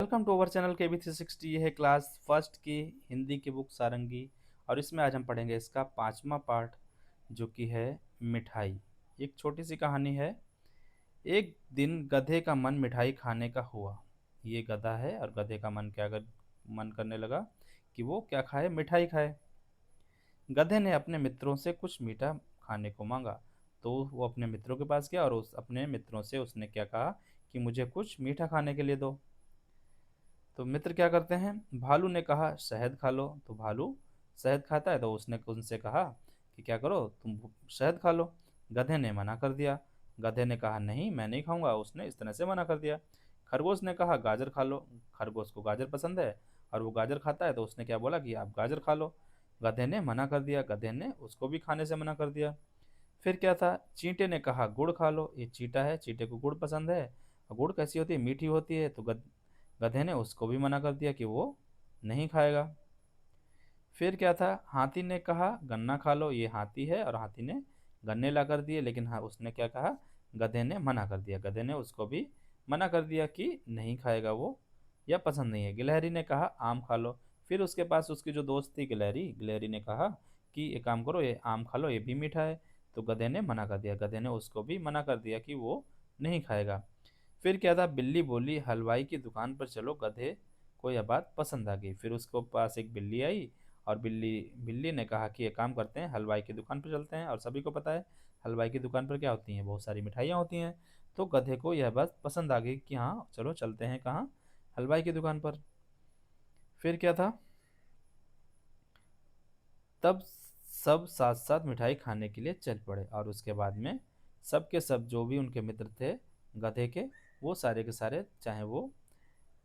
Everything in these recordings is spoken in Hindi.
वेलकम टू अवर चैनल के बी 360। ये है क्लास फर्स्ट की हिंदी की बुक सारंगी। और इसमें आज हम पढ़ेंगे इसका 5वां पार्ट, जो कि है मिठाई। एक छोटी सी कहानी है। एक दिन गधे का मन मिठाई खाने का हुआ। ये गधा है और गधे का मन करने लगा कि वो क्या खाए, मिठाई खाए। गधे ने अपने मित्रों से कुछ मीठा खाने को मांगा। तो वो अपने मित्रों के पास गया और उस अपने मित्रों से उसने क्या कहा कि मुझे कुछ मीठा खाने के लिए दो। तो मित्र क्या करते हैं, भालू ने कहा शहद खा लो। तो भालू शहद खाता है, तो उसने उनसे कहा कि क्या करो, तुम शहद खा लो। गधे ने मना कर दिया। गधे ने कहा नहीं, मैं नहीं खाऊंगा। उसने इस तरह से मना कर दिया। खरगोश ने कहा गाजर खा लो। खरगोश को गाजर पसंद है और वो गाजर खाता है, तो उसने क्या बोला कि आप गाजर खा लो। गधे ने मना कर दिया। गधे ने उसको भी खाने से मना कर दिया। फिर क्या था, चींटे ने कहा गुड़ खा लो। ये चींटा है, चींटे को गुड़ पसंद है। और गुड़ कैसी होती है, मीठी होती है। तो गधे ने उसको भी मना कर दिया कि वो नहीं खाएगा। फिर क्या था, हाथी ने कहा गन्ना खा लो। ये हाथी है और हाथी ने गन्ने ला कर दिए, लेकिन हाँ उसने क्या कहा, गधे ने मना कर दिया। गधे ने उसको भी मना कर दिया कि नहीं खाएगा वो, या पसंद नहीं है। गिलहरी ने कहा आम खा लो। फिर उसके पास उसकी जो दोस्त थी गिलहरी, गिलहरी ने कहा कि एक काम करो, ये आम खा लो, ये भी मीठा है। तो गधे ने मना कर दिया। गधे ने उसको भी मना कर दिया कि वो नहीं खाएगा। फिर क्या था, बिल्ली बोली हलवाई की दुकान पर चलो। गधे को यह बात पसंद आ गई। फिर उसको पास एक बिल्ली आई और बिल्ली बिल्ली ने कहा कि एक काम करते हैं, हलवाई की दुकान पर चलते हैं। और सभी को पता है हलवाई की दुकान पर क्या होती हैं, बहुत सारी मिठाइयाँ होती हैं। तो गधे को यह बात पसंद आ गई कि हाँ चलो चलते हैं, कहाँ, हलवाई की दुकान पर। फिर क्या था, तब सब साथ साथ मिठाई खाने के लिए चल पड़े। और उसके बाद में सब के सब जो भी उनके मित्र थे गधे के, वो सारे के सारे, चाहे वो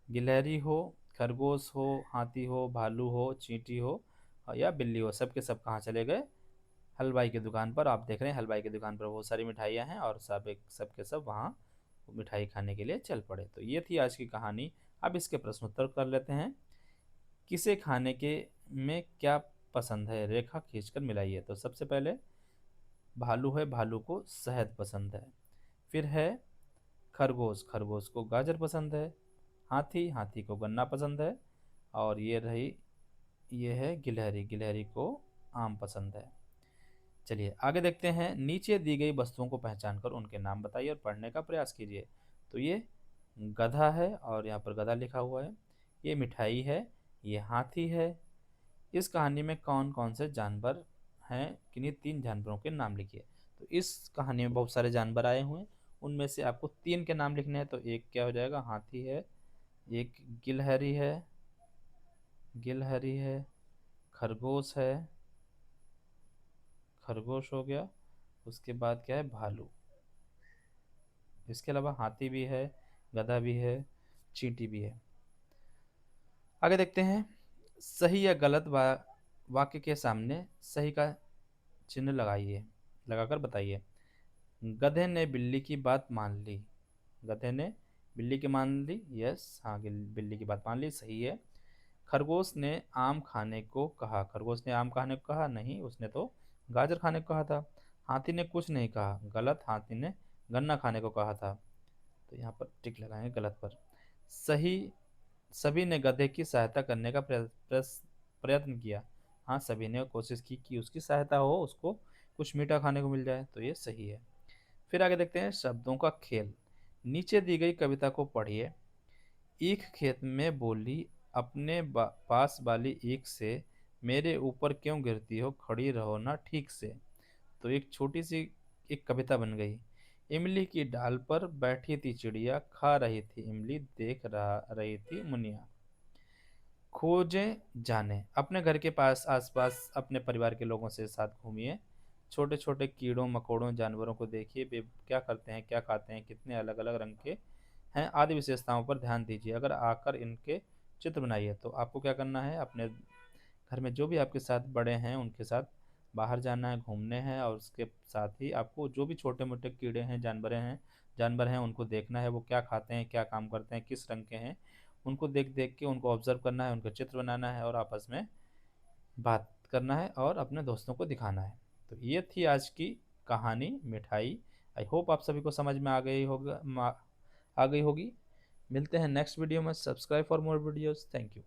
गिलहरी हो, खरगोश हो, हाथी हो, भालू हो, चींटी हो या बिल्ली हो, सब के सब कहाँ चले गए, हलवाई की दुकान पर। आप देख रहे हैं हलवाई की दुकान पर बहुत सारी मिठाइयाँ हैं और सब के सब वहाँ मिठाई खाने के लिए चल पड़े। तो ये थी आज की कहानी। अब इसके प्रश्न उत्तर कर लेते हैं। किसे खाने के में क्या पसंद है, रेखा खींचकर मिलाइए। तो सबसे पहले भालू है, भालू को शहद पसंद है। फिर है खरगोश, खरगोश को गाजर पसंद है। हाथी, हाथी को गन्ना पसंद है। और ये है गिलहरी, गिलहरी को आम पसंद है। चलिए आगे देखते हैं। नीचे दी गई वस्तुओं को पहचान कर उनके नाम बताइए और पढ़ने का प्रयास कीजिए। तो ये गधा है और यहाँ पर गधा लिखा हुआ है। ये मिठाई है, ये हाथी है। इस कहानी में कौन कौन से जानवर हैं, किन्हीं तीन जानवरों के नाम लिखिए। तो इस कहानी में बहुत सारे जानवर आए हुए हैं, उनमें से आपको तीन के नाम लिखने हैं। तो एक क्या हो जाएगा, हाथी है। एक गिलहरी है, गिलहरी है। खरगोश है, खरगोश हो गया। उसके बाद क्या है, भालू। इसके अलावा हाथी भी है, गधा भी है, चींटी भी है। आगे देखते हैं। सही या गलत वाक्य के सामने सही का चिन्ह लगाइए, लगाकर बताइए। गधे ने बिल्ली की बात मान ली। गधे ने बिल्ली की मान ली, यस, हाँ, बिल्ली की बात मान ली, सही है। खरगोश ने आम खाने को कहा। खरगोश ने आम खाने को कहा नहीं, उसने तो गाजर खाने को कहा था। हाथी ने कुछ नहीं कहा, गलत, हाथी ने गन्ना खाने को कहा था। तो यहाँ पर टिक लगाएंगे गलत पर। सही, सभी ने गधे की सहायता करने का प्रयत्न किया। हाँ, सभी ने कोशिश की कि उसकी सहायता हो, उसको कुछ मीठा खाने को मिल जाए, तो ये सही है। फिर आगे देखते हैं शब्दों का खेल। नीचे दी गई कविता को पढ़िए। ईख खेत में बोली अपने पास वाली ईख से, मेरे ऊपर क्यों गिरती हो, खड़ी रहो ना ठीक से। तो एक छोटी सी एक कविता बन गई। इमली की डाल पर बैठी थी चिड़िया, खा रही थी इमली, देख रही थी मुनिया। खोजें जाने, अपने घर के पास आसपास अपने परिवार के लोगों से साथ घूमिए। छोटे छोटे कीड़ों मकोड़ों जानवरों को देखिए, वे क्या करते हैं, क्या खाते हैं, कितने अलग अलग रंग के हैं, आदि विशेषताओं पर ध्यान दीजिए। अगर आकर इनके चित्र बनाइए। तो आपको क्या करना है, अपने घर में जो भी आपके साथ बड़े हैं उनके साथ बाहर जाना है, घूमने हैं। और उसके साथ ही आपको जो भी छोटे मोटे कीड़े हैं, जानवर हैं उनको देखना है, वो क्या खाते हैं, क्या काम करते हैं, किस रंग के हैं, उनको देख देख के उनको ऑब्जर्व करना है, उनके चित्र बनाना है और आपस में बात करना है और अपने दोस्तों को दिखाना है। तो ये थी आज की कहानी मिठाई। आई होप आप सभी को समझ में आ गई होगी। मिलते हैं नेक्स्ट वीडियो में। Subscribe for more videos. Thank you.